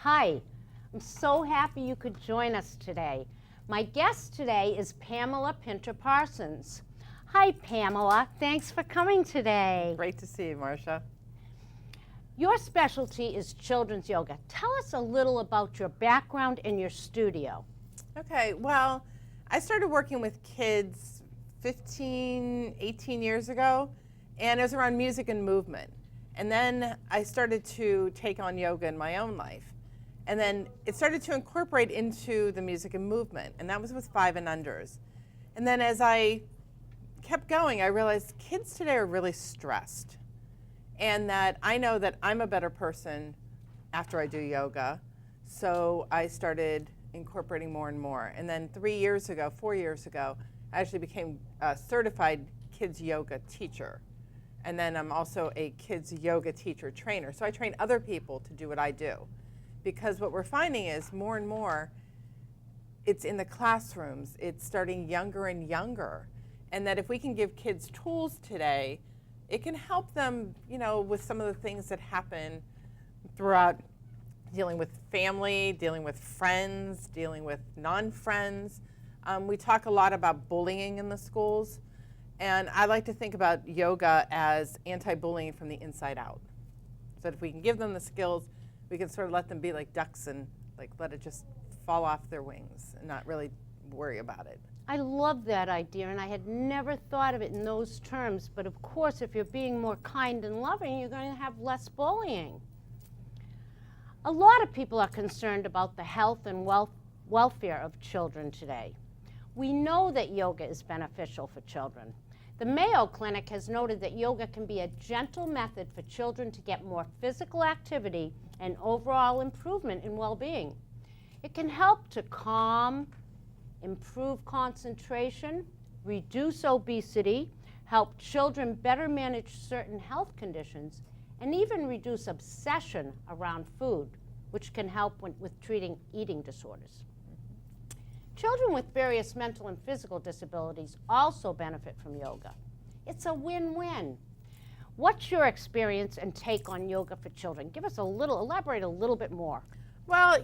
Hi, I'm so happy you could join us today. My guest today is Pamela Pinter-Parsons. Hi, Pamela. Thanks for coming today. Great to see you, Marcia. Your specialty is children's yoga. Tell us a little about your background and your studio. Okay, well, I started working with kids 15, 18 years ago, and it was around music and movement. And then I started to take on yoga in my own life. And then it started to incorporate into the music and movement, and that was with 5 and unders. And then as I kept going, I realized kids today are really stressed, and that I know that I'm a better person after I do yoga. So I started incorporating more and more. And then 4 years ago, I actually became a certified kids yoga teacher. And then I'm also a kids yoga teacher trainer. So I train other people to do what I do. Because what we're finding is more and more, it's in the classrooms, it's starting younger and younger. And that if we can give kids tools today, it can help them, with some of the things that happen throughout dealing with family, dealing with friends, dealing with non-friends. We talk a lot about bullying in the schools. And I like to think about yoga as anti-bullying from the inside out. So that if we can give them the skills, we can sort of let them be like ducks and let it just fall off their wings and not really worry about it. I love that idea, and I had never thought of it in those terms. But of course, if you're being more kind and loving, you're going to have less bullying. A lot of people are concerned about the health and welfare of children today. We know that yoga is beneficial for children. The Mayo Clinic has noted that yoga can be a gentle method for children to get more physical activity and overall improvement in well-being. It can help to calm, improve concentration, reduce obesity, help children better manage certain health conditions, and even reduce obsession around food, which can help with treating eating disorders. Children with various mental and physical disabilities also benefit from yoga. It's a win-win. What's your experience and take on yoga for children? Elaborate a little bit more. Well,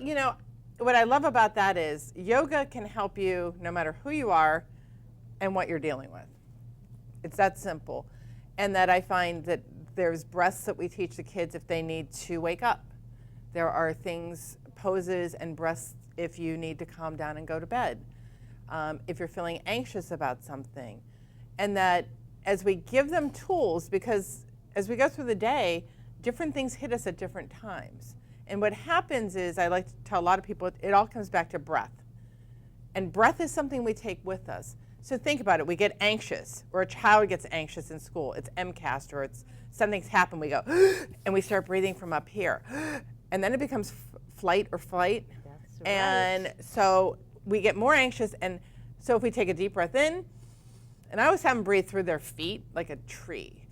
what I love about that is yoga can help you no matter who you are and what you're dealing with. It's that simple. And that I find that there's breaths that we teach the kids if they need to wake up. There are things, poses and breaths if you need to calm down and go to bed, if you're feeling anxious about something. And that as we give them tools, because as we go through the day, different things hit us at different times. And what happens is, I like to tell a lot of people, it all comes back to breath. And breath is something we take with us. So think about it. We get anxious, or a child gets anxious in school. It's MCAS, or something's happened. We go, and we start breathing from up here. And then it becomes flight or flight. That's right. And so we get more anxious. And so if we take a deep breath in, and I always have them breathe through their feet like a tree.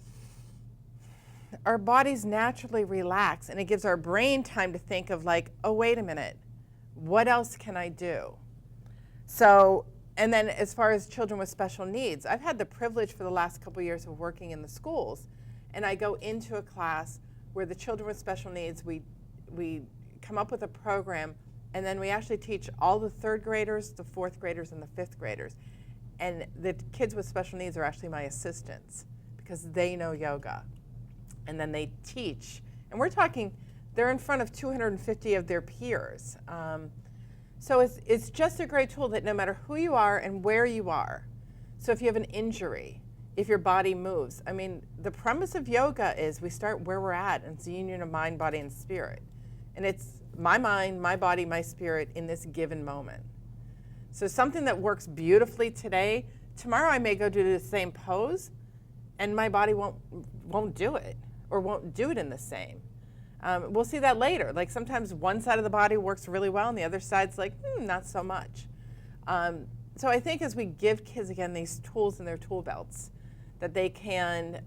Our bodies naturally relax, and it gives our brain time to think of oh, wait a minute, what else can I do? So, and then as far as children with special needs, I've had the privilege for the last couple of years of working in the schools, and I go into a class where the children with special needs, we come up with a program, and then we actually teach all the 3rd graders, the 4th graders, and the 5th graders. And the kids with special needs are actually my assistants because they know yoga. And then they teach. And we're talking, they're in front of 250 of their peers. So it's just a great tool that no matter who you are and where you are, so if you have an injury, if your body moves, the premise of yoga is we start where we're at, and it's the union of mind, body, and spirit. And it's my mind, my body, my spirit in this given moment. So something that works beautifully today, tomorrow I may go do the same pose, and my body won't do it, or won't do it in the same. We'll see that later. Sometimes one side of the body works really well, and the other side's not so much. So I think as we give kids, again, these tools in their tool belts, that they can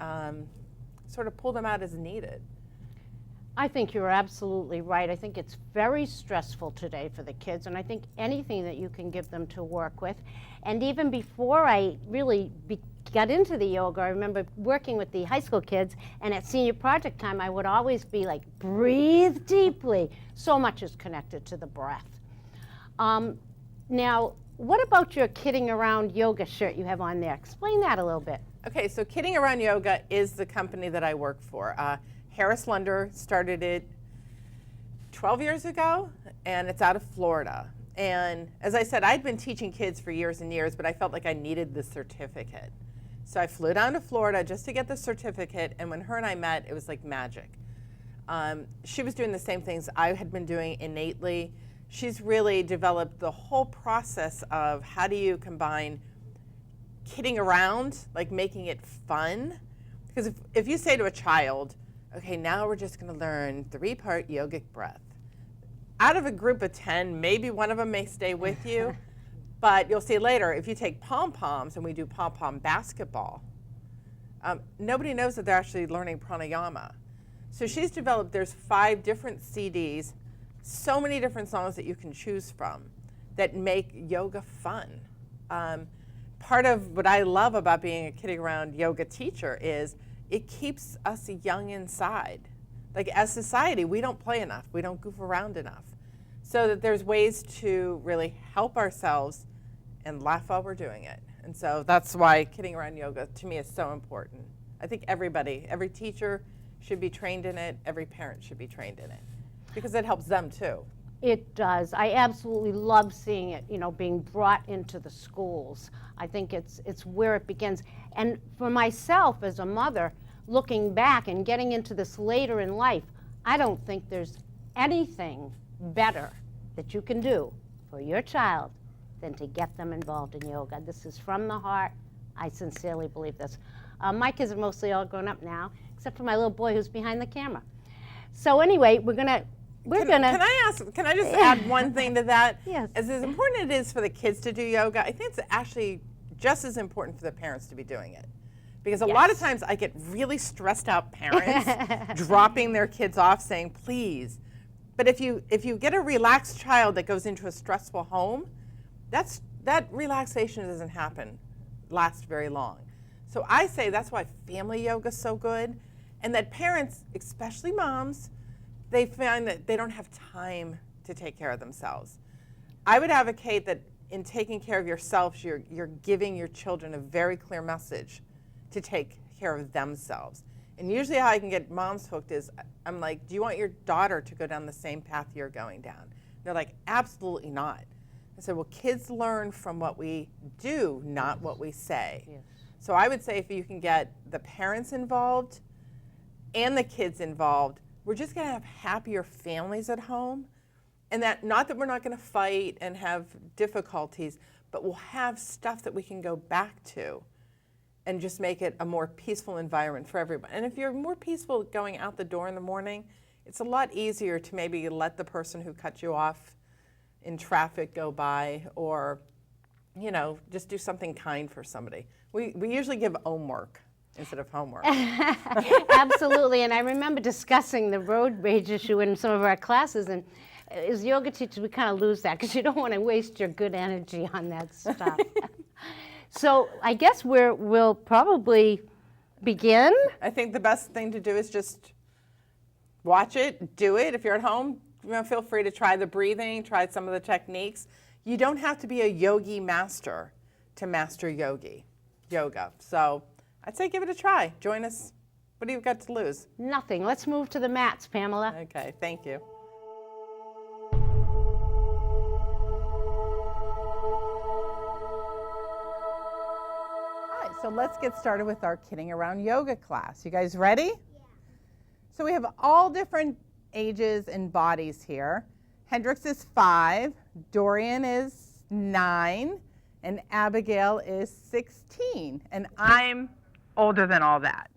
sort of pull them out as needed. I think you're absolutely right. I think it's very stressful today for the kids, and I think anything that you can give them to work with. And even before I really got into the yoga, I remember working with the high school kids, and at senior project time, I would always be like, breathe deeply. So much is connected to the breath. Now, what about your Kidding Around Yoga shirt you have on there? Explain that a little bit. Okay, so Kidding Around Yoga is the company that I work for. Harris Lunder started it 12 years ago, and it's out of Florida. And as I said, I'd been teaching kids for years and years, but I felt like I needed the certificate. So I flew down to Florida just to get the certificate, and when her and I met, it was like magic. She was doing the same things I had been doing innately. She's really developed the whole process of how do you combine kidding around, like making it fun. Because if you say to a child, okay, now we're just going to learn 3-part yogic breath. Out of a group of 10, maybe one of them may stay with you, but you'll see later, if you take pom-poms and we do pom-pom basketball, nobody knows that they're actually learning pranayama. So she's developed, there's 5 different CDs, so many different songs that you can choose from that make yoga fun. Part of what I love about being a Kidding Around yoga teacher is it keeps us young inside. Like as society, we don't play enough, we don't goof around enough. So that there's ways to really help ourselves and laugh while we're doing it. And so that's why Kidding Around yoga to me is so important. I think everybody, every teacher should be trained in it, every parent should be trained in it, because it helps them too. It does. I absolutely love seeing it, being brought into the schools. I think it's where it begins. And for myself as a mother, looking back and getting into this later in life, I don't think there's anything better that you can do for your child than to get them involved in yoga. This is from the heart. I sincerely believe this. My kids are mostly all grown up now, except for my little boy who's behind the camera. So anyway, Can I just add one thing to that? Yes. As important it is for the kids to do yoga, I think it's actually just as important for the parents to be doing it. Because a lot of times I get really stressed out parents dropping their kids off saying, please. But if you get a relaxed child that goes into a stressful home, that relaxation doesn't last very long. So I say that's why family yoga is so good, and that parents, especially moms, they find that they don't have time to take care of themselves. I would advocate that in taking care of yourself, you're giving your children a very clear message to take care of themselves. And usually how I can get moms hooked is, I'm like, do you want your daughter to go down the same path you're going down? They're like, absolutely not. I said, well, kids learn from what we do, not what we say. Yes. So I would say if you can get the parents involved and the kids involved, we're just going to have happier families at home. And that, not that we're not going to fight and have difficulties, but we'll have stuff that we can go back to and just make it a more peaceful environment for everyone. And if you're more peaceful going out the door in the morning, it's a lot easier to maybe let the person who cut you off in traffic go by, or, just do something kind for somebody. We usually give homework instead of homework. Absolutely, and I remember discussing the road rage issue in some of our classes, and as yoga teachers, we kind of lose that because you don't want to waste your good energy on that stuff. So I guess we'll probably begin. I think the best thing to do is just watch it, do it. If you're at home, feel free to try the breathing, try some of the techniques. You don't have to be a yogi master to master yoga. So I'd say give it a try. Join us. What do you got to lose? Nothing. Let's move to the mats, Pamela. Okay, thank you. So let's get started with our Kidding Around yoga class. You guys ready? Yeah. So we have all different ages and bodies here. Hendrix is 5, Dorian is 9, and Abigail is 16. And I'm older than all that.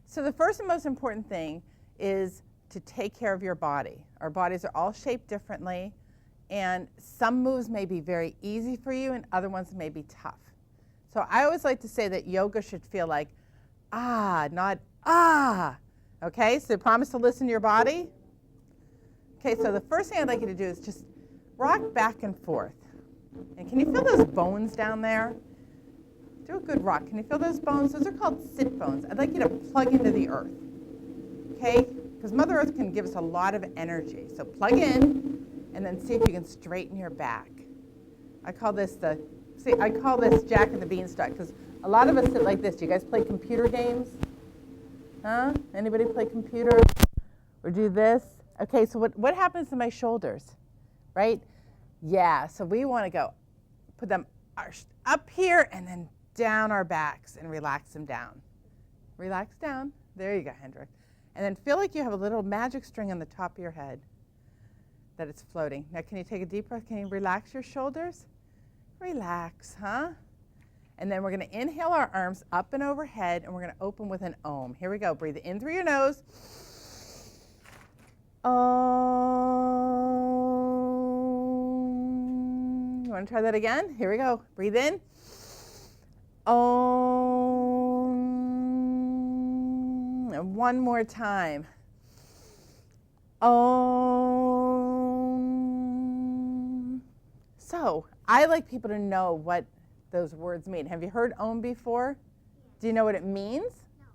So the first and most important thing is to take care of your body. Our bodies are all shaped differently, and some moves may be very easy for you and other ones may be tough. So I always like to say that yoga should feel like, not Okay, so promise to listen to your body. Okay, so the first thing I'd like you to do is just rock back and forth. And can you feel those bones down there? Do a good rock. Can you feel those bones? Those are called sit bones. I'd like you to plug into the earth. Okay? Because Mother Earth can give us a lot of energy. So plug in and then see if you can straighten your back. I call this Jack and the Beanstalk because a lot of us sit like this. Do you guys play computer games? Huh? Anybody play computer? Or do this? Okay, so what happens to my shoulders? Right? Yeah, so we want to go put them up here and then down our backs and relax them down. Relax down. There you go, Hendrik. And then feel like you have a little magic string on the top of your head that it's floating. Now, can you take a deep breath? Can you relax your shoulders? Relax, huh? And then we're going to inhale our arms up and overhead, and we're going to open with an Om. Here we go. Breathe in through your nose. Om. You want to try that again? Here we go. Breathe in. Om. And one more time. Om. So I like people to know what those words mean. Have you heard Om before? Do you know what it means? No.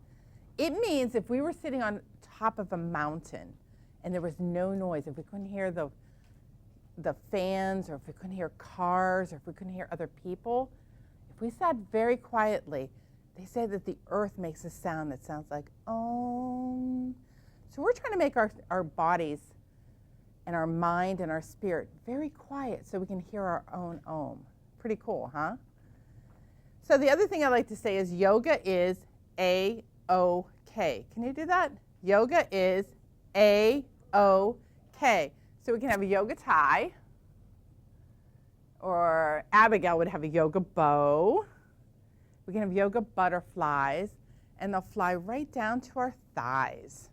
It means if we were sitting on top of a mountain and there was no noise, if we couldn't hear the fans, or if we couldn't hear cars, or if we couldn't hear other people, if we sat very quietly, they say that the earth makes a sound that sounds like Om. So we're trying to make our bodies and our mind and our spirit very quiet so we can hear our own Om. Pretty cool, huh? So the other thing I like to say is yoga is A-OK. Can you do that? Yoga is A-OK. So we can have a yoga tie, or Abigail would have a yoga bow. We can have yoga butterflies, and they'll fly right down to our thighs.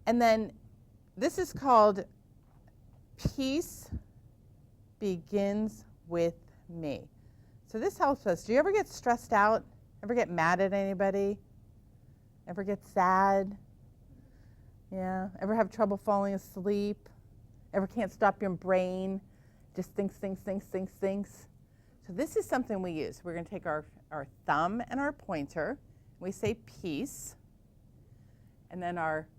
And then this is called Peace Begins with Me. So this helps us. Do you ever get stressed out? Ever get mad at anybody? Ever get sad? Yeah. Ever have trouble falling asleep? Ever can't stop your brain? Just thinks. So this is something we use. We're going to take our thumb and our pointer. We say peace. And then our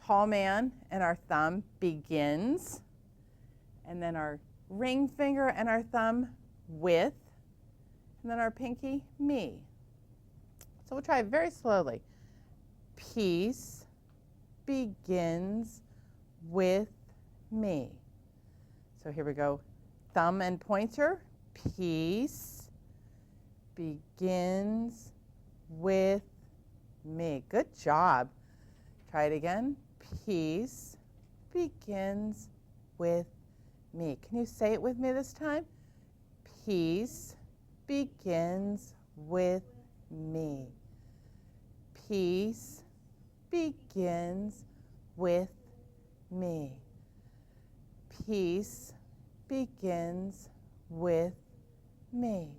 tall man and our thumb begins. And then our ring finger and our thumb with. And then our pinky, me. So we'll try it very slowly. Peace begins with me. So here we go. Thumb and pointer. Peace begins with me. Good job. Try it again. Peace begins with me. Can you say it with me this time? Peace begins with me. Peace begins with me. Peace begins with me.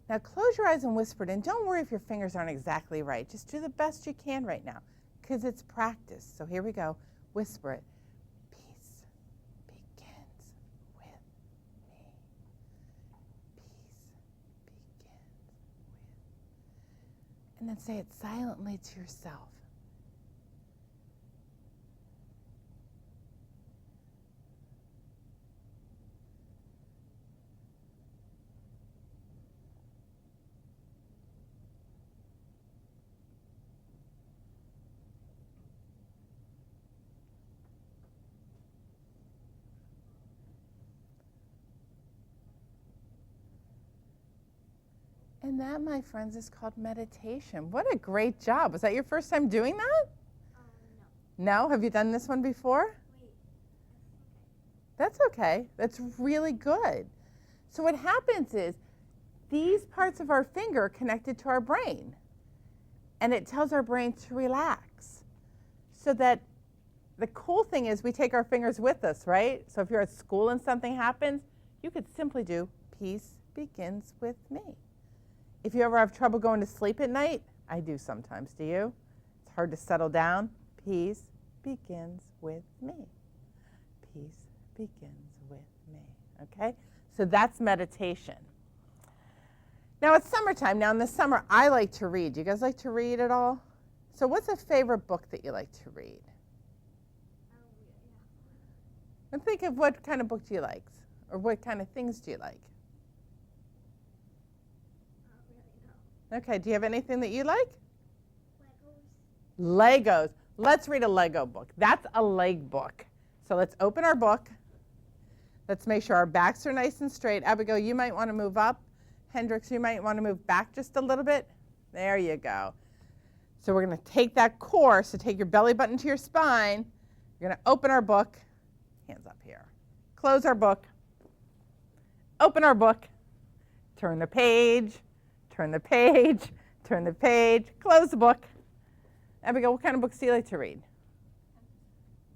Now close your eyes and whisper it, and don't worry if your fingers aren't exactly right. Just do the best you can right now, because it's practice. So here we go. Whisper it. Peace begins with me. Peace begins with. And then say it silently to yourself. And that, my friends, is called meditation. What a great job. Was that your first time doing that? No. No? Have you done this one before? Wait. That's okay. That's really good. So what happens is these parts of our finger are connected to our brain. And it tells our brain to relax. So that the cool thing is we take our fingers with us, right? So if you're at school and something happens, you could simply do peace begins with me. If you ever have trouble going to sleep at night, I do sometimes. Do you? It's hard to settle down. Peace begins with me. Peace begins with me. Okay? So that's meditation. Now it's summertime. Now in the summer, I like to read. Do you guys like to read at all? So what's a favorite book that you like to read? And think of what kind of book do you like? Or what kind of things do you like? Okay, do you have anything that you like? Legos. Let's read a Lego book. That's a leg book. So let's open our book. Let's make sure our backs are nice and straight. Abigail, you might want to move up. Hendrix, you might want to move back just a little bit. There you go. So we're going to take that core. So take your belly button to your spine. You're going to open our book. Hands up here. Close our book. Open our book. Turn the page. Turn the page. Turn the page. Close the book. Abigail, what kind of books do you like to read?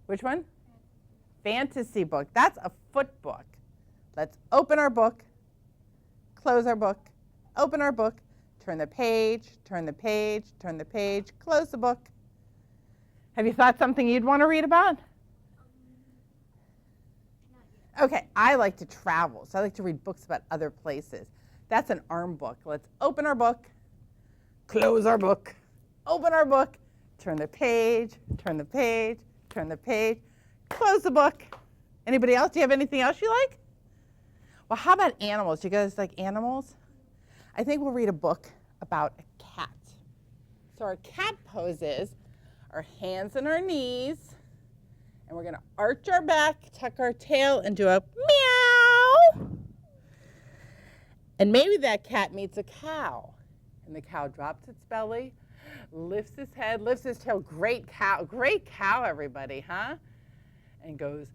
Which one? Fantasy book. That's a foot book. Let's open our book. Close our book. Open our book. Turn the page. Turn the page. Turn the page. Close the book. Have you thought something you'd want to read about? Okay, I like to travel, so I like to read books about other places. That's an arm book. Let's open our book, close our book, open our book, turn the page, turn the page, turn the page, close the book. Anybody else? Do you have anything else you like? Well, how about animals? Do you guys like animals? I think we'll read a book about a cat. So our cat poses our hands on our knees. And we're going to arch our back, tuck our tail, and do a meow. And maybe that cat meets a cow. And the cow drops its belly, lifts its head, lifts its tail. Great cow, everybody, huh? And goes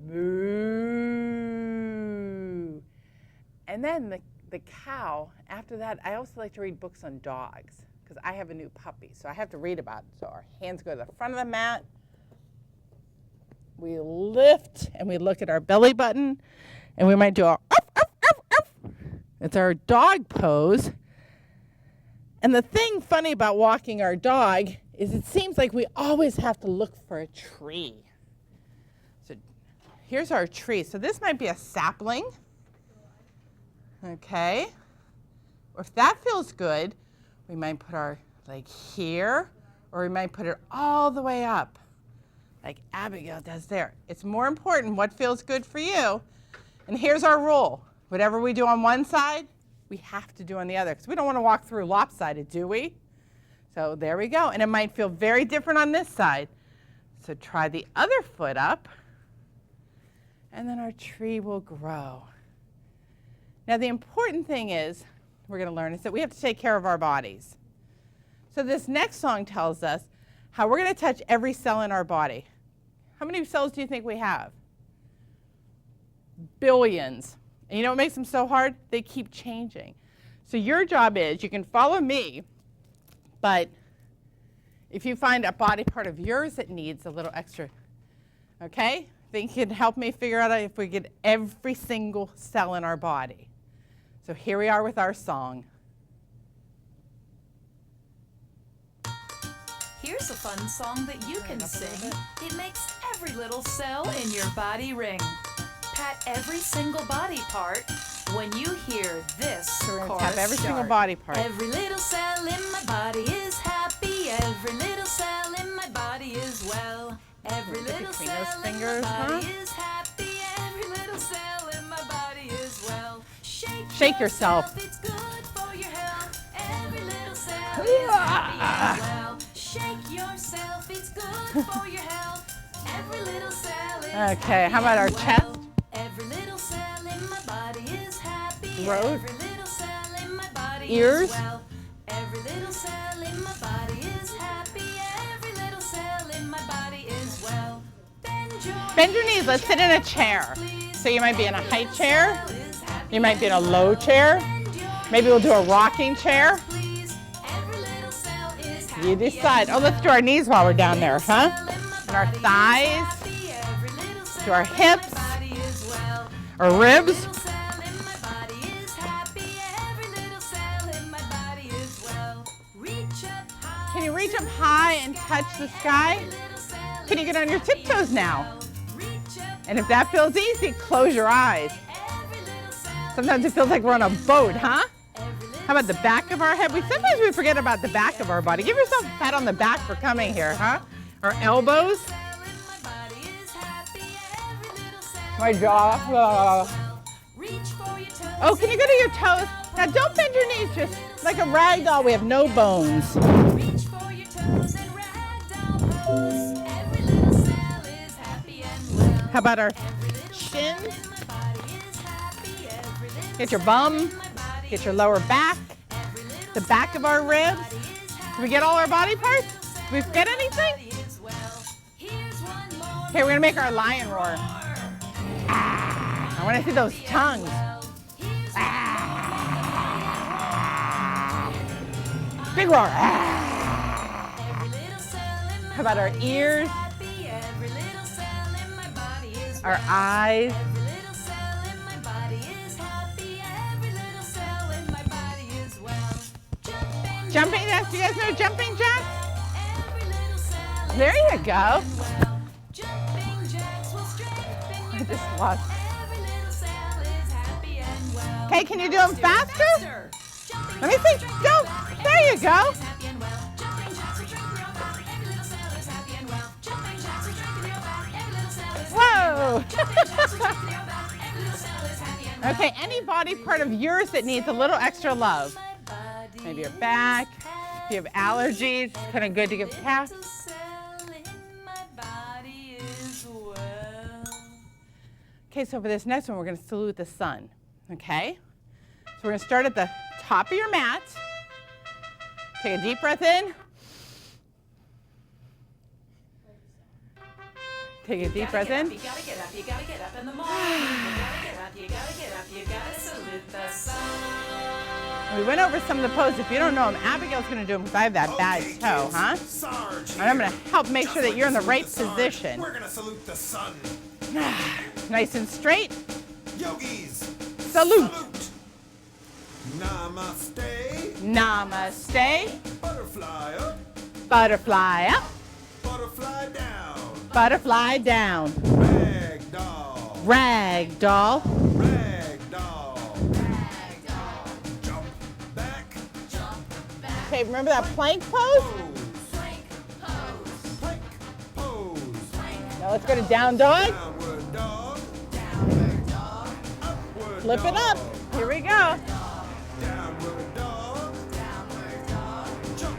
moo. And then the cow, after that, I also like to read books on dogs because I have a new puppy. So I have to read about it. So our hands go to the front of the mat. We lift and we look at our belly button and we might do a uff, uff, uff, uff. It's our dog pose. And the thing funny about walking our dog is it seems like we always have to look for a tree. So here's our tree. So this might be a sapling. Okay. Or if that feels good, we might put our leg here or we might put it all the way up. Like Abigail does there. It's more important what feels good for you. And here's our rule. Whatever we do on one side, we have to do on the other. Because we don't want to walk through lopsided, do we? So there we go. And it might feel very different on this side. So try the other foot up. And then our tree will grow. Now the important thing is, we're going to learn, is that we have to take care of our bodies. So this next song tells us how we're going to touch every cell in our body. How many cells do you think we have? Billions. And you know what makes them so hard? They keep changing. So your job is, you can follow me, but if you find a body part of yours that needs a little extra, okay? Think you can help me figure out if we get every single cell in our body. So here we are with our song. Here's a fun song that you can sing. It makes every little cell in your body ring. Pat every single body part when you hear this chorus Tap every single start. body part. Every little cell in my body is happy. Every little cell in my body is well. Every little between cell those in fingers, my body huh? is happy. Every little cell in my body is well. Shake yourself. It's good for your health. Every little cell is happy as well. Shake yourself. It's good for your health. Every little cell is Okay, happy how about our as well. chest? Every little cell in my body is happy. Throat. Every little cell in my body Ears. is well. Every little cell in my body is happy. Every little cell in my body is well. Bend your knees. Let's sit in a chair. So you might be in a high chair. You might be in a low chair. Maybe we'll do a rocking chair. You decide. Oh, let's do our knees while we're down there, huh? And our thighs. To our hips. Our ribs. Can you reach up high and touch the sky? Can you get on your tiptoes now? And if that feels easy, close your eyes. Sometimes it feels like we're on a boat, huh? How about the back of our head? Sometimes we forget about the back of our body. Give yourself a pat on the back for coming here, huh? Our elbows. My jaw. Oh, can you go to your toes? Now don't bend your knees, just like a rag doll. We have no bones. How about our shins? Get your bum, get your lower back, the back of our ribs. Did we get all our body parts? Did we forget anything? Okay, we're gonna make our lion roar. I wanna see those tongues. Big roar. How about our ears? Our eyes. Jumping jacks, you guys know jumping jacks? There you go. I just lost. Okay, can you do them faster? Let me see. Go. There you go. Whoa. Okay, any body part of yours that needs a little extra love. Maybe your back. If you have allergies, it's kind of good to give pats. Okay, so for this next one, we're going to salute the sun. Okay? So we're going to start at the top of your mat. Take a deep breath in. Take a deep breath in. You gotta get up, you gotta get up in the morning. You gotta get up, you gotta get up, you gotta salute the sun. We went over some of the poses. If you don't know them, Abigail's going to do them because I have that bad toe, huh? And I'm going to help make sure that you're in the right position. We're going to salute the sun. Nice and straight. Yogis. Salute. Namaste. Namaste. Butterfly up. Butterfly up. Butterfly down. Butterfly down. Rag doll. Rag doll. Rag doll. Rag doll. Jump back. Jump back. Okay, remember that plank pose? Pose. Plank pose. Plank pose. Plank. Now let's go to down dog. Downward dog. Downward dog. Upward Flip it up. dog. Here we go. Downward dog. Downward dog. Jump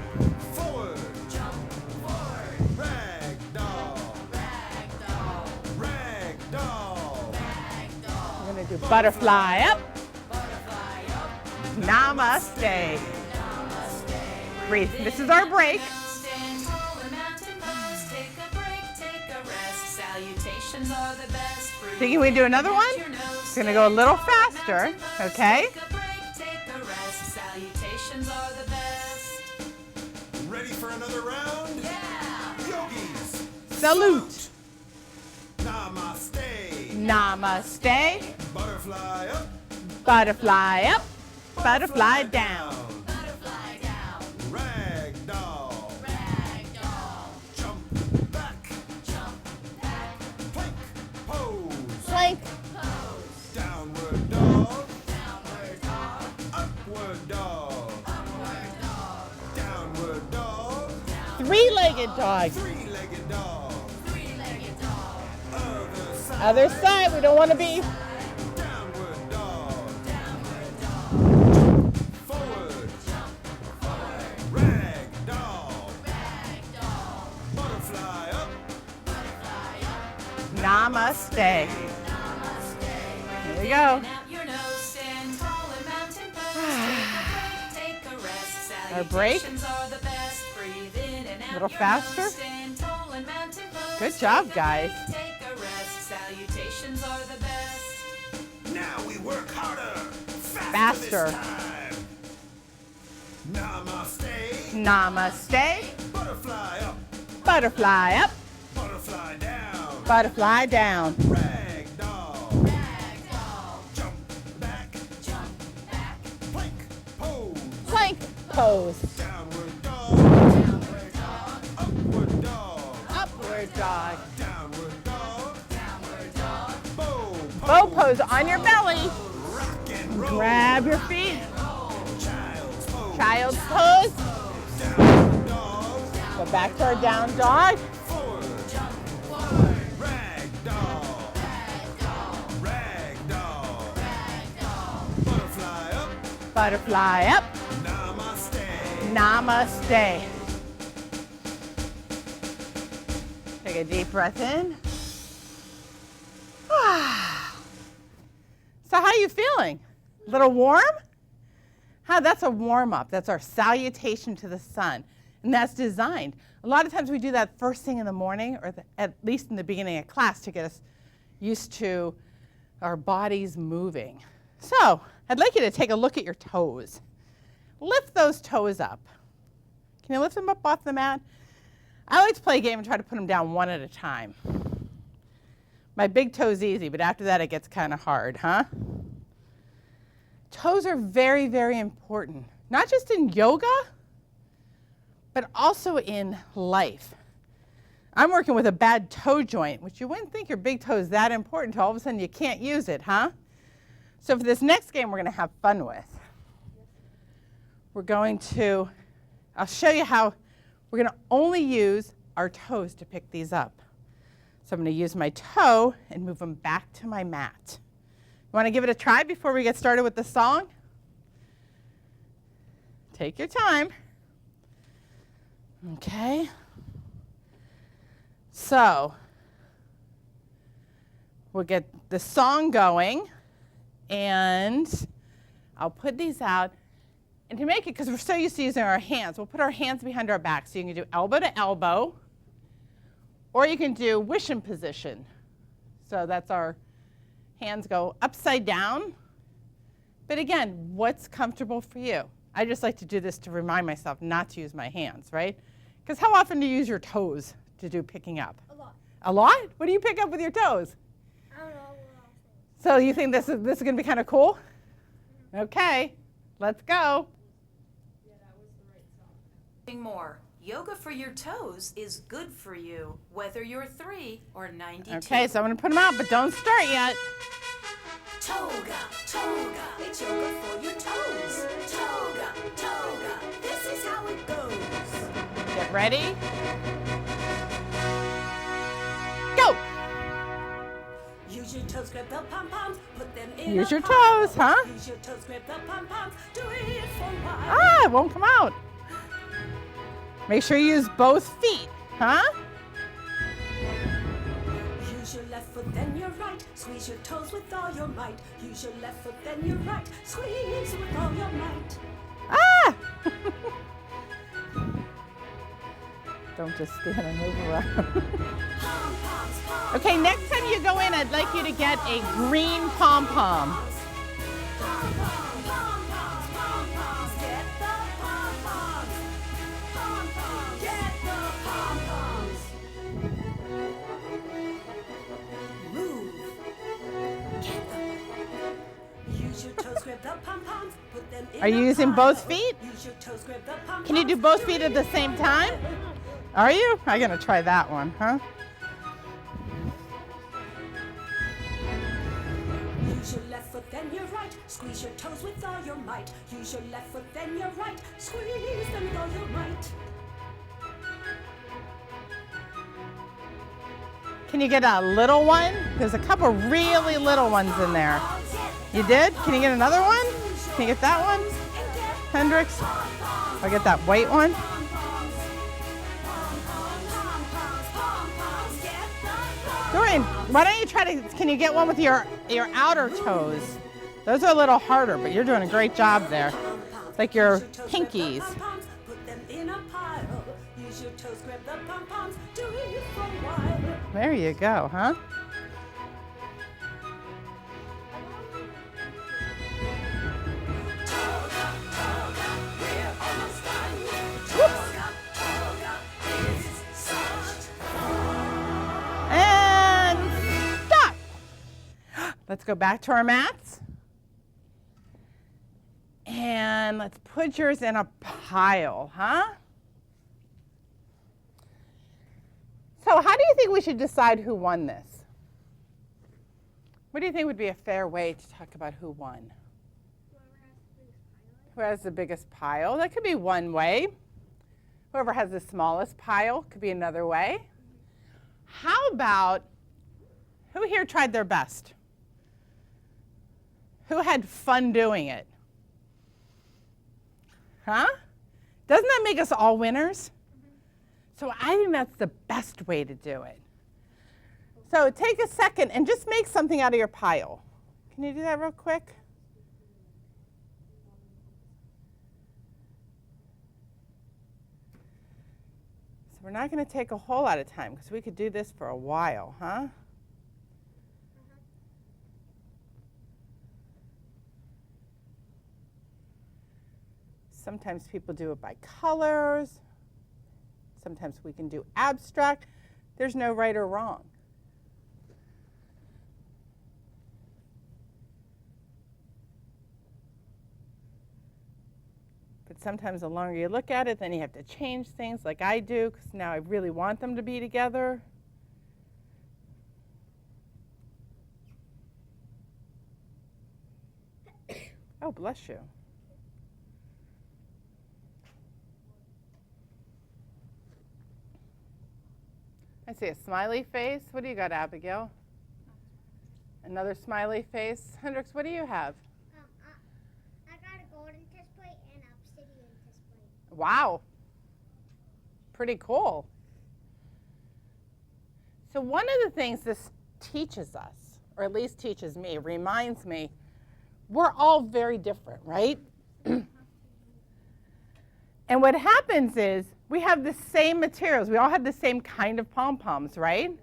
forward. Jump forward. Rag doll. Rag doll. Rag doll. Rag doll. We're going to do butterfly up. Butterfly up. Namaste. Namaste. Breathe. This is our break. Stand tall in mountain pose. Take a break, take a rest. Salutations are the best. Thinking we do another one? It's going to go a little faster, okay? Take a break, take a rest. Salutations are the best. Ready for another round? Yeah. Yogis. Salute. Namaste. Namaste. Butterfly up. Butterfly up. Butterfly down. Butterfly down. Rag doll. Rag doll. Jump back. Jump back. Plank pose. Plank. Pose. Downward dog. Downward dog. Upward dog. Upward dog. Downward dog. Three-legged dog. Three-legged dog. Three-legged dog. Other side. Other side. We don't want to be. Downward dog. Downward dog. Jump forward. Jump forward. Rag doll. Rag doll. Butterfly up. Butterfly up. Namaste. Namaste. Here we go. Out your nose, stand tall in mountain pose. Take a break, take a rest. Our break. Salutations are the best. Breathe in and out Little your faster. nose, stand tall in mountain pose. Good job, Take a guys. break, take a rest. Salutations are the best. Now we work harder. Faster. This time. Namaste. Namaste. Butterfly up. Butterfly up. Butterfly down. Butterfly down. Rag doll. Rag doll. Jump back. Jump back. Plank pose. Plank pose. Downward dog. dog. Downward dog. Bow pose on your belly. Rock and roll. Grab your feet. Child's pose. Child's pose. Downward dog. Go back to our down dog. Forward. Rag doll. Rag doll. Butterfly up. Butterfly up. Namaste. Namaste. Take a deep breath in. So how are you feeling? A little warm? That's a warm-up. That's our salutation to the sun. And that's designed. A lot of times we do that first thing in the morning, or at least in the beginning of class, to get us used to our bodies moving. So I'd like you to take a look at your toes. Lift those toes up. Can you lift them up off the mat? I like to play a game and try to put them down one at a time. My big toe's easy, but after that it gets kind of hard, huh? Toes are very, very important, not just in yoga, but also in life. I'm working with a bad toe joint, which you wouldn't think your big toe is that important until all of a sudden you can't use it, huh? So for this next game we're going to have fun with, I'll show you how we're going to only use our toes to pick these up. So I'm going to use my toe and move them back to my mat. You want to give it a try before we get started with the song? Take your time. Okay. So we'll get the song going, and I'll put these out. And to make it, because we're so used to using our hands, we'll put our hands behind our back. So you can do elbow to elbow, or you can do wishing position. So that's our hands go upside down. But again, what's comfortable for you? I just like to do this to remind myself not to use my hands, right? Because how often do you use your toes to do picking up? A lot. A lot? What do you pick up with your toes? I don't know. So you think this is going to be kind of cool? Okay, let's go. More. Yoga for your toes is good for you, whether you're 3 or 92. Okay, so I'm going to put them out, but don't start yet. Toga, toga, it's yoga for your toes. Toga, toga, this is how it goes. Get ready. Go. Use your toes, grab the pom-poms, put them in Use a your pile. toes, huh? Use your toes, grab the pom-poms, do it for a while. Ah, it won't come out. Make sure you use both feet, huh? Use your left foot, then your right. Squeeze your toes with all your might. Use your left foot, then your right. Squeeze with all your might. Ah! Don't just stand and move around. Pom-poms, pom-poms. Okay, next time you go in, I'd like you to get a green pom-pom. Pom-poms, pom-poms, pom-poms. Get the pom-poms. Pom-poms, get the pom-poms. Move. Get them. Use your toes, grab the pom-poms, put them in Are you a using pile. both feet? Use your toes, grab the pom-poms. Can you do both feet at the same time? Are you? I'm going to try that one, huh? Use your left foot, then your right. Squeeze your toes with all your might. Use your left foot, then your right. Squeeze them with all your might. Can you get a little one? There's a couple really little ones in there. You did? Can you get another one? Can you get that one? Hendrix? I'll get that white one. Dorian, why don't you try to, can you get one with your outer toes? Those are a little harder, but you're doing a great job there. It's like your pinkies. Put them in a pile. Use your toes, grab the pom-poms. Do it for a while. There you go, huh? And stop. Let's go back to our mats. And let's put yours in a pile, huh? So So how do you think we should decide who won this? What do you think would be a fair way to talk about who won? Who has the biggest pile? That could be one way. Whoever has the smallest pile could be another way. How about who here tried their best? Who had fun doing it? Huh? Doesn't that make us all winners? So I think that's the best way to do it. So take a second and just make something out of your pile. Can you do that real quick? So we're not going to take a whole lot of time because we could do this for a while, huh? Sometimes people do it by colors. Sometimes we can do abstract. There's no right or wrong. But sometimes the longer you look at it, then you have to change things like I do, because now I really want them to be together. Oh, bless you. I see a smiley face. What do you got, Abigail? Another smiley face. Hendrix, what do you have? I got a golden test plate and an obsidian test plate. Wow. Pretty cool. So one of the things this teaches us, or at least teaches me, reminds me, we're all very different, right? And what happens is we have the same materials. We all have the same kind of pom-poms, right?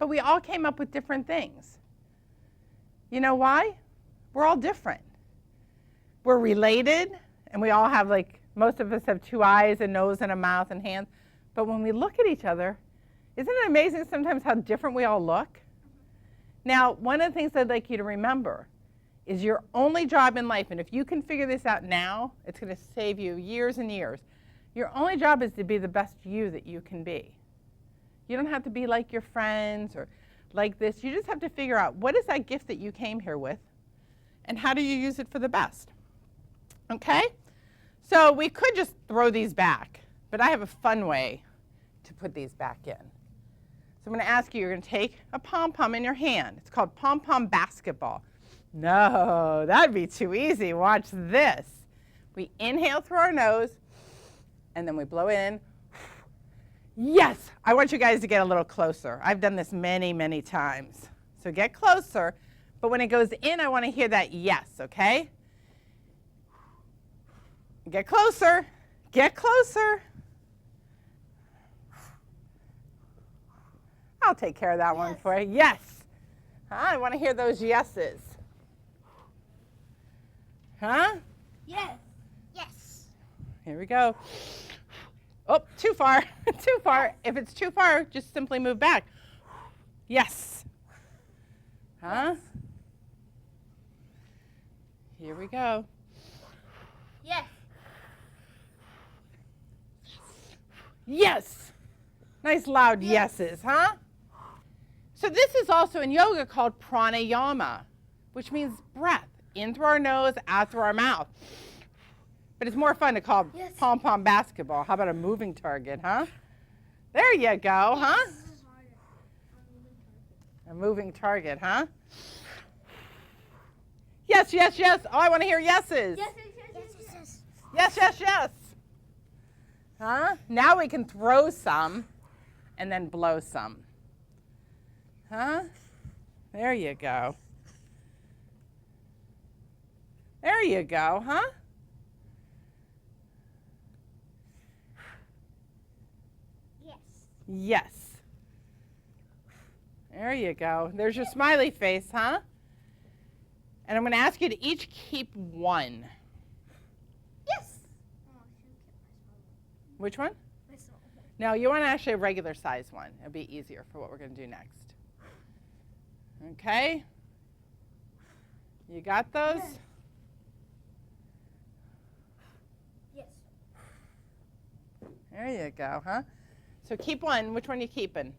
But we all came up with different things. You know why? We're all different. We're related, and we all have, like, most of us have 2 eyes, a nose, and a mouth, and hands. But when we look at each other, isn't it amazing sometimes how different we all look? Now, one of the things I'd like you to remember is your only job in life, and if you can figure this out now, it's going to save you years and years. Your only job is to be the best you that you can be. You don't have to be like your friends or like this. You just have to figure out what is that gift that you came here with, and how do you use it for the best? Okay? So we could just throw these back, but I have a fun way to put these back in. So I'm going to ask you, you're going to take a pom-pom in your hand. It's called pom-pom basketball. No, that'd be too easy. Watch this. We inhale through our nose, and then we blow in. Yes, I want you guys to get a little closer. I've done this many, many times. So get closer, but when it goes in, I want to hear that yes, okay? Get closer, get closer. I'll take care of that one for you. Yes. I want to hear those yeses. Huh? Yes. Yes. Here we go. Oh, too far. Too far. If it's too far, just simply move back. Yes. Huh? Here we go. Yes. Yes. Nice loud yeses, huh? So this is also in yoga called pranayama, which means breath. In through our nose, out through our mouth. But it's more fun to call pom-pom basketball. How about a moving target, huh? There you go, huh? A moving target, huh? Yes, yes, yes. Oh, I want to hear yeses. Yes. Yes. Yes, yes, yes. Huh? Now we can throw some and then blow some. Huh? There you go. There you go, huh? Yes. Yes. There you go. There's your smiley face, huh? And I'm going to ask you to each keep one. Yes. Which one? No, you want actually a regular size one. It'll be easier for what we're going to do next. Okay? You got those? Yes. There you go, huh? So keep one. Which one are you keeping?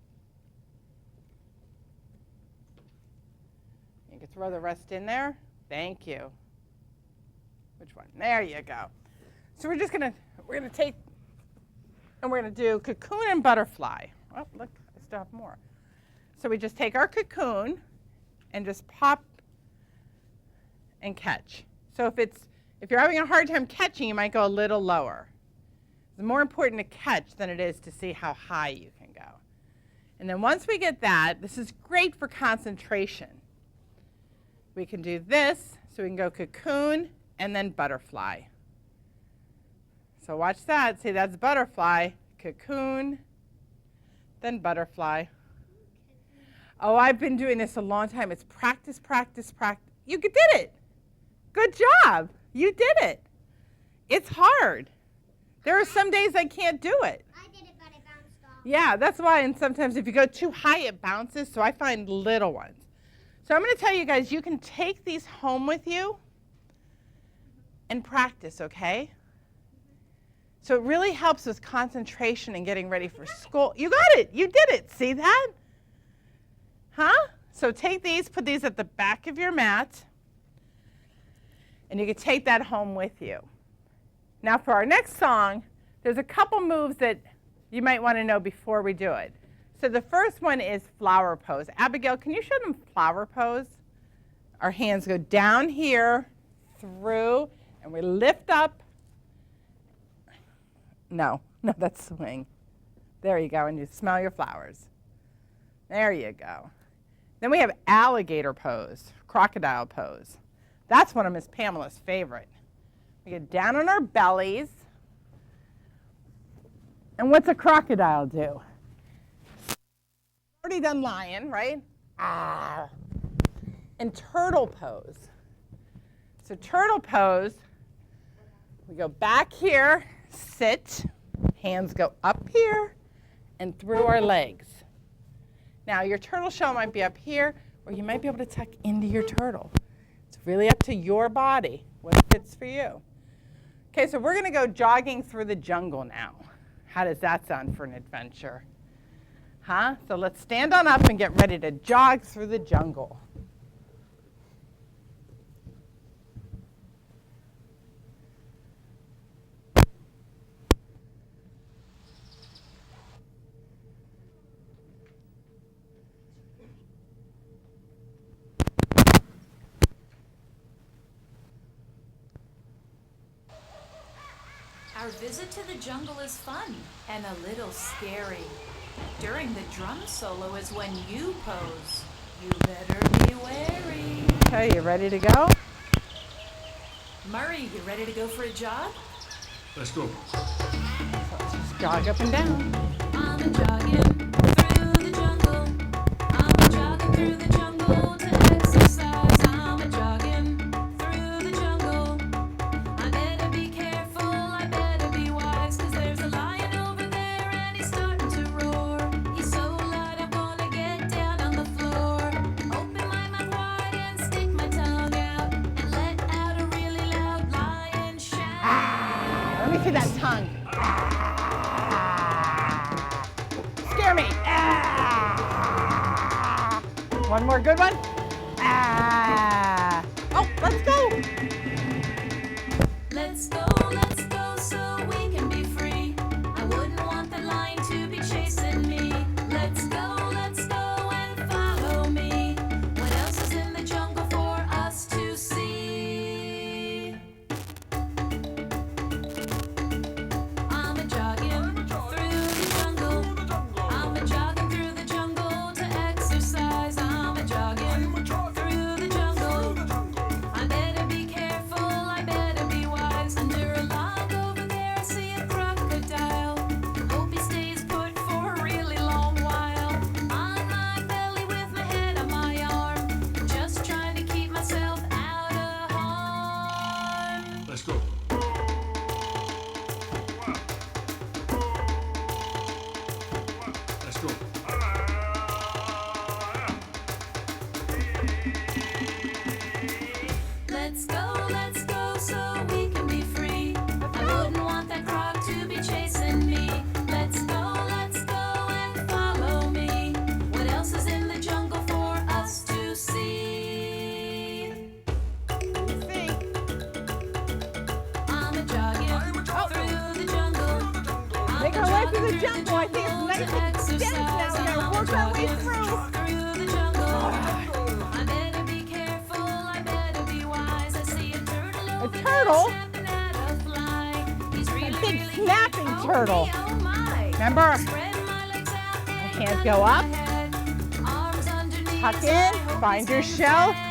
throw the rest in there. Thank you. Which one? There you go. So we're gonna take, and we're gonna do cocoon and butterfly. Oh, look, I still have more. So we just take our cocoon and just pop and catch. So if you're having a hard time catching, you might go a little lower. It's more important to catch than it is to see how high you can go. And then once we get that, this is great for concentration. We can do this, so we can go cocoon and then butterfly. So watch that. See, that's butterfly, cocoon, then butterfly. Oh, I've been doing this a long time. It's practice, practice, practice. You did it. Good job. You did it. It's hard. There are some days I can't do it. I did it, but it bounced off. Yeah, that's why. And sometimes if you go too high, it bounces. So I find little ones. So I'm going to tell you guys, you can take these home with you and practice, okay? So it really helps with concentration and getting ready for school. You got it. You did it. See that? Huh? So take these, put these at the back of your mat, and you can take that home with you. Now for our next song, there's a couple moves that you might want to know before we do it. So the first one is flower pose. Abigail, can you show them flower pose? Our hands go down here, through, and we lift up. No, that's swing. There you go, and you smell your flowers. There you go. Then we have alligator pose, crocodile pose. That's one of Miss Pamela's favorite. We get down on our bellies. And what's a crocodile do? Already done lion, right? Ah. And turtle pose. So turtle pose, we go back here, sit, hands go up here and through our legs. Now your turtle shell might be up here, or you might be able to tuck into your turtle. It's really up to your body, what fits for you. Okay, so we're gonna go jogging through the jungle now. How does that sound for an adventure? Huh? So let's stand on up and get ready to jog through the jungle. Our visit to the jungle is fun and a little scary. During the drum solo is when you pose. You better be wary. Okay, you ready to go? Murray, you ready to go for a jog? Let's go. Just jog up and down. I'm a jogging through the jungle. I'm a jogging through the jungle to exercise. I'm a jogging through the jungle. I better be careful, I better be wise, 'cause there's a lion over there and he's starting to roar. He's so loud I'm gonna get down on the floor. Open my mouth wide and stick my tongue out and let out a really loud lion shout. Let me see that tongue. Scare me. One more good one. Oh, let's go. Let's go so we can be free. I wouldn't want the lion to be chasing me. Let's go and follow me. What else is in the jungle for us to see? I'm a jogging through the jungle. I'm a jogging through the jungle to exercise. I'm a jogging through the jungle. I better be careful, I better be wise. Under a lion the jungle. I think it's nice and dense now. We're gonna work our way through. Through the jungle. I better be careful, I better be wise. I see a turtle over there turtle? snapping at a fly. He's really, big really snapping cute. turtle. Oh my. Remember, Spread my legs out and hands lay go my up. head. Arms underneath. Tuck I in, hope find he's your gonna shell. spread.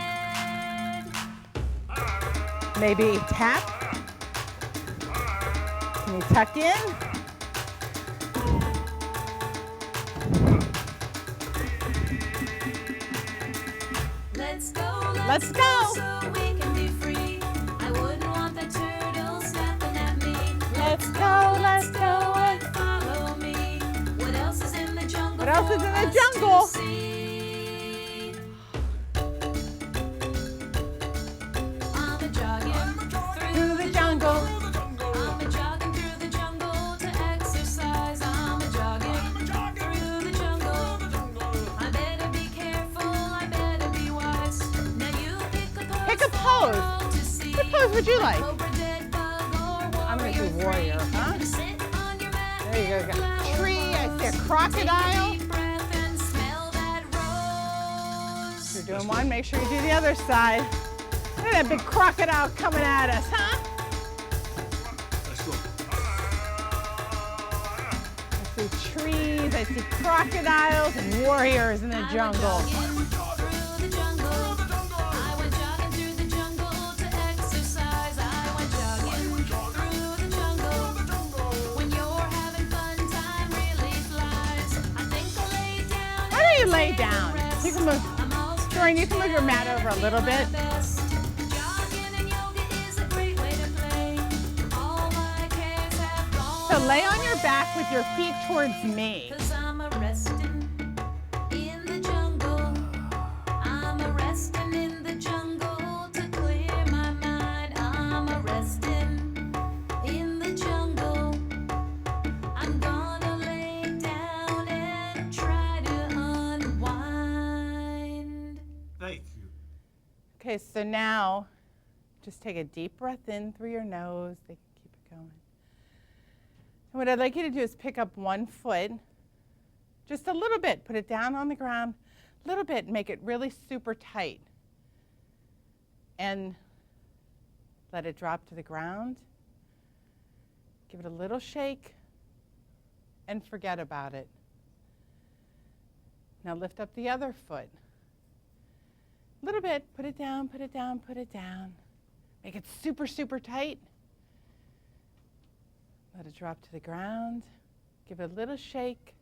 Maybe tap. Can you tuck in? Let's go, Let's go. so we can be free. I wouldn't want the turtle snapping at me. Let's go, let's go. and follow me. What else is in the jungle? What else is in for the us to jungle? see? I'm a jogging Through the jungle. I'm a jogging through the jungle to exercise. I'm a jogging through the jungle. I better be careful, I better be wise. Now you pick a pose. To see. What pose would you like? Cobra, dead bug, or I'm gonna do warrior warrior, three. huh? Sit on your mat, There you go. make a flower Tree, I pose. see a crocodile. Take a deep breath and smell that rose. You're doing one, make sure you do the other side. Look at that big crocodile coming at us, huh? I see trees, I see crocodiles and warriors in the jungle. I went jogging through the jungle to exercise. I went jogging through the jungle. When you're having fun, time really flies. I think I'll lay down. Why don't you lay down? You can move. I'm all Doreen, you can move your mat over a little bit. best. Jogging and yoga is a great way to play. All my cares have gone. So lay on your back with your feet towards me. 'Cause I'm a resting in the jungle. I'm a resting in the jungle to clear my mind. I'm a resting in the jungle. I'm gonna lay down and try to unwind. Thank you. Okay, so now just take a deep breath in through your nose. They can keep it going. And what I'd like you to do is pick up one foot, just a little bit, put it down on the ground, a little bit, make it really super tight. And let it drop to the ground. Give it a little shake and forget about it. Now lift up the other foot. A little bit, put it down, put it down, put it down. Make it super, super tight. Let it drop to the ground. Give it a little shake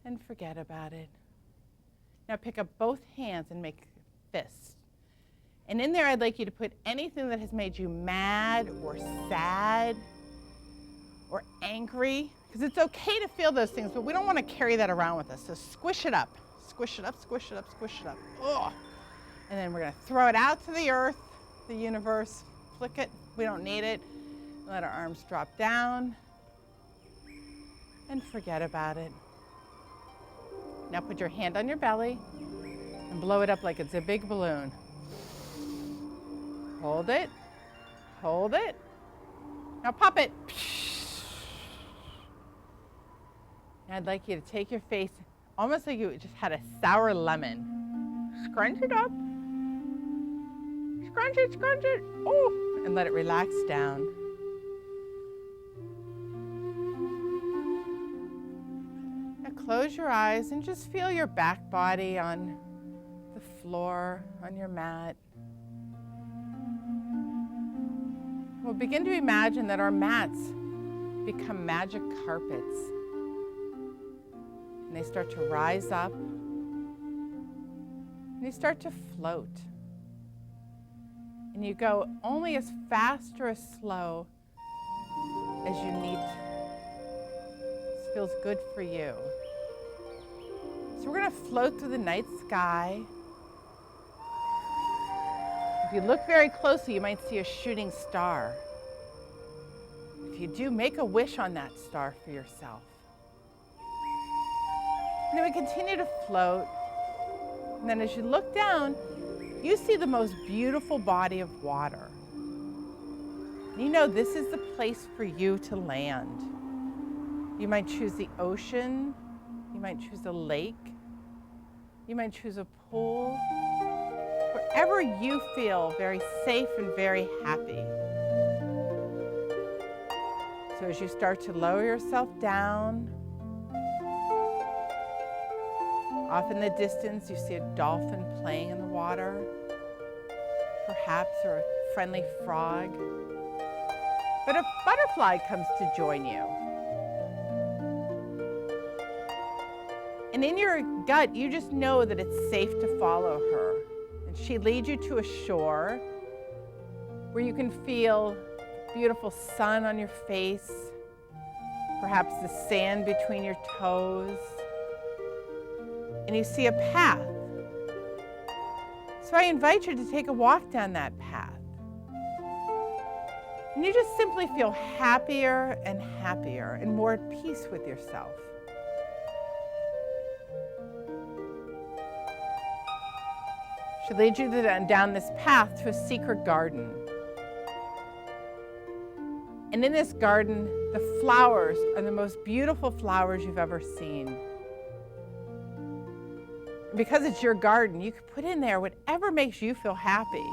and forget about it. Now pick up both hands and make fists. And in there, I'd like you to put anything that has made you mad or sad or angry, because it's okay to feel those things, but we don't want to carry that around with us. So squish it up, squish it up, squish it up, squish it up. Ugh. And then we're going to throw it out to the earth, the universe, flick it. We don't need it. Let our arms drop down and forget about it. Now put your hand on your belly and blow it up like it's a big balloon. Hold it, hold it. Now pop it. Now I'd like you to take your face almost like you just had a sour lemon. Scrunch it up. Scrunch it. Oh, and let it relax down. Now close your eyes and just feel your back body on the floor, on your mat. We'll begin to imagine that our mats become magic carpets. And they start to rise up. And they start to float. And you go only as fast or as slow as you need to. This feels good for you. So we're going to float through the night sky. If you look very closely, you might see a shooting star. If you do, make a wish on that star for yourself. And then we continue to float. And then as you look down, you see the most beautiful body of water. And you know this is the place for you to land. You might choose the ocean. You might choose a lake. You might choose a pool. Wherever you feel very safe and very happy. So as you start to lower yourself down, off in the distance you see a dolphin playing in the water, perhaps, or a friendly frog. But a butterfly comes to join you. And in your gut, you just know that it's safe to follow her. And she leads you to a shore where you can feel beautiful sun on your face, perhaps the sand between your toes, and you see a path. So I invite you to take a walk down that path. And you just simply feel happier and happier and more at peace with yourself. She leads you down this path to a secret garden. And in this garden, the flowers are the most beautiful flowers you've ever seen. And because it's your garden, you can put in there whatever makes you feel happy.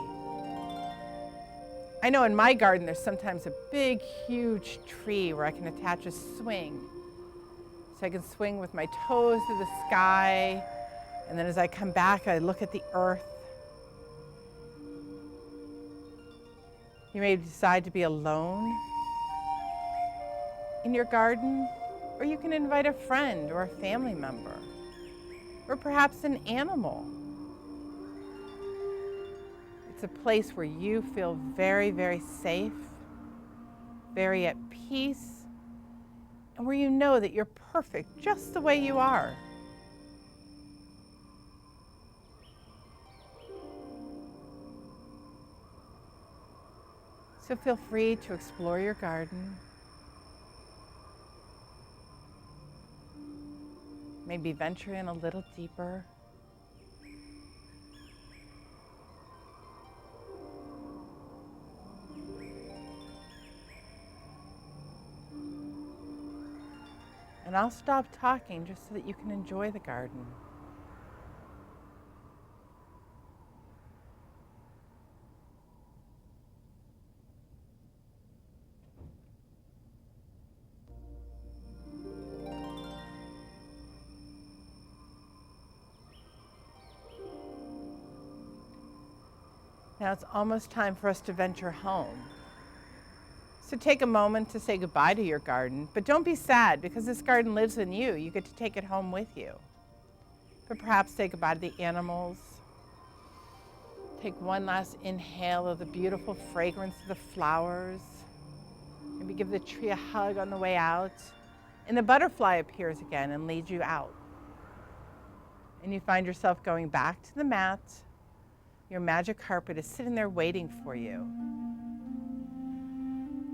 I know in my garden, there's sometimes a big, huge tree where I can attach a swing. So I can swing with my toes to the sky. And then as I come back, I look at the earth. You may decide to be alone in your garden, or you can invite a friend or a family member, or perhaps an animal. It's a place where you feel very, very safe, very at peace, and where you know that you're perfect just the way you are. So feel free to explore your garden. Maybe venture in a little deeper. And I'll stop talking just so that you can enjoy the garden. Now it's almost time for us to venture home. So take a moment to say goodbye to your garden, but don't be sad because this garden lives in you. You get to take it home with you. But perhaps say goodbye to the animals. Take one last inhale of the beautiful fragrance of the flowers. Maybe give the tree a hug on the way out. And the butterfly appears again and leads you out. And you find yourself going back to the mat. Your magic carpet is sitting there waiting for you.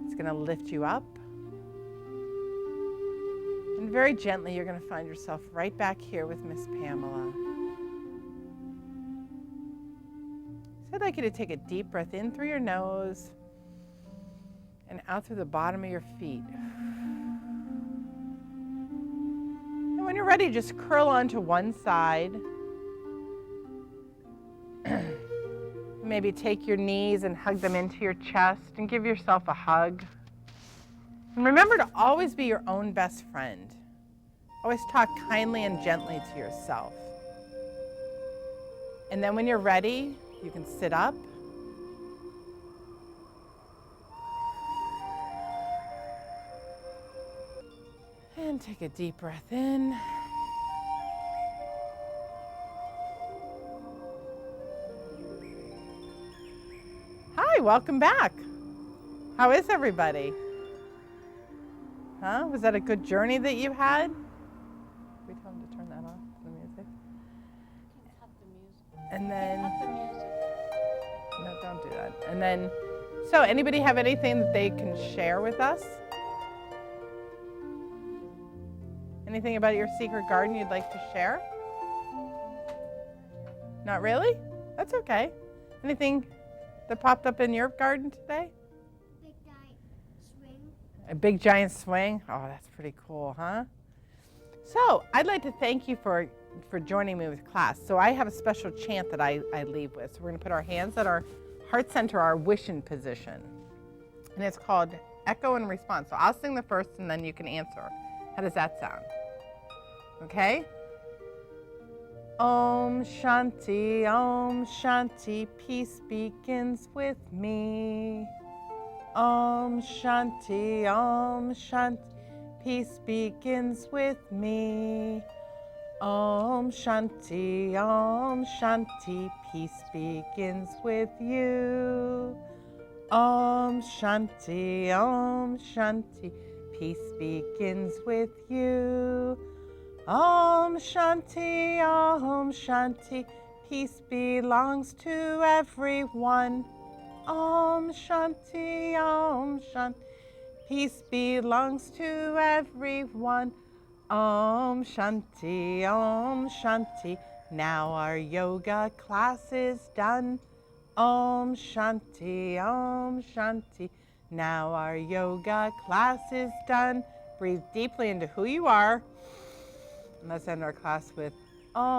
It's going to lift you up. And very gently, you're going to find yourself right back here with Miss Pamela. So I'd like you to take a deep breath in through your nose and out through the bottom of your feet. And when you're ready, just curl onto one side. Maybe take your knees and hug them into your chest and give yourself a hug. And remember to always be your own best friend. Always talk kindly and gently to yourself. And then when you're ready, you can sit up. And take a deep breath in. Hi, welcome back. How is everybody? Huh? Was that a good journey that you had? We tell them to turn that off, the music. Cut the music. And then, Cut the music. no, don't do that. And then, so anybody have anything that they can share with us? Anything about your secret garden you'd like to share? Not really? That's okay. Anything that popped up in your garden today? Big giant swing. A big giant swing. Oh, that's pretty cool, huh? So I'd like to thank you for joining me with class. So I have a special chant that I leave with. So we're going to put our hands at our heart center, our wishing position. And it's called Echo and Response. So I'll sing the first and then you can answer. How does that sound? Okay? Om Shanti, peace begins with me. Om Shanti, peace begins with me. Om Shanti, peace begins with you. Om Shanti, peace begins with you. Om Shanti, peace belongs to everyone. Om Shanti, peace belongs to everyone. Om Shanti, now our yoga class is done. Om Shanti, now our yoga class is done. Breathe deeply into who you are. And let's end our class with Om.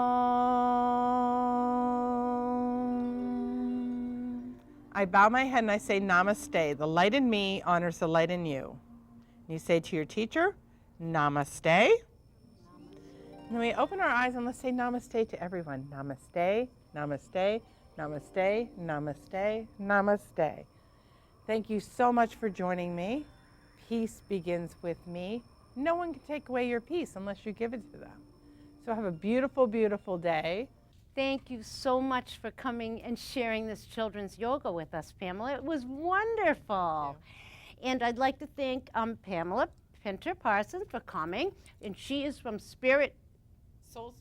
I bow my head and I say Namaste. The light in me honors the light in you. And you say to your teacher, Namaste. And then we open our eyes and let's say Namaste to everyone. Namaste, Namaste, Namaste, Namaste, Namaste. Thank you so much for joining me. Peace begins with me. No one can take away your peace unless you give it to them. So have a beautiful, beautiful day. Thank you so much for coming and sharing this children's yoga with us, Pamela. It was wonderful. And I'd like to thank Pamela Pinter-Parsons for coming. And she is from Soul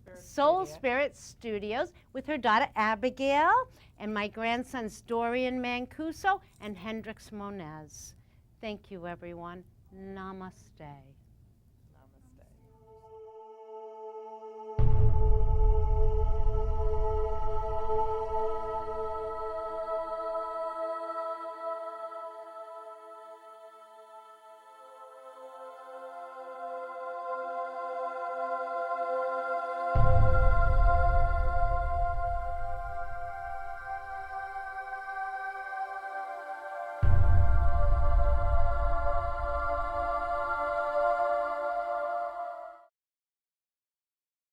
Spirit Studios with her daughter Abigail and my grandsons Dorian Mancuso and Hendrix Monez. Thank you, everyone. Namaste.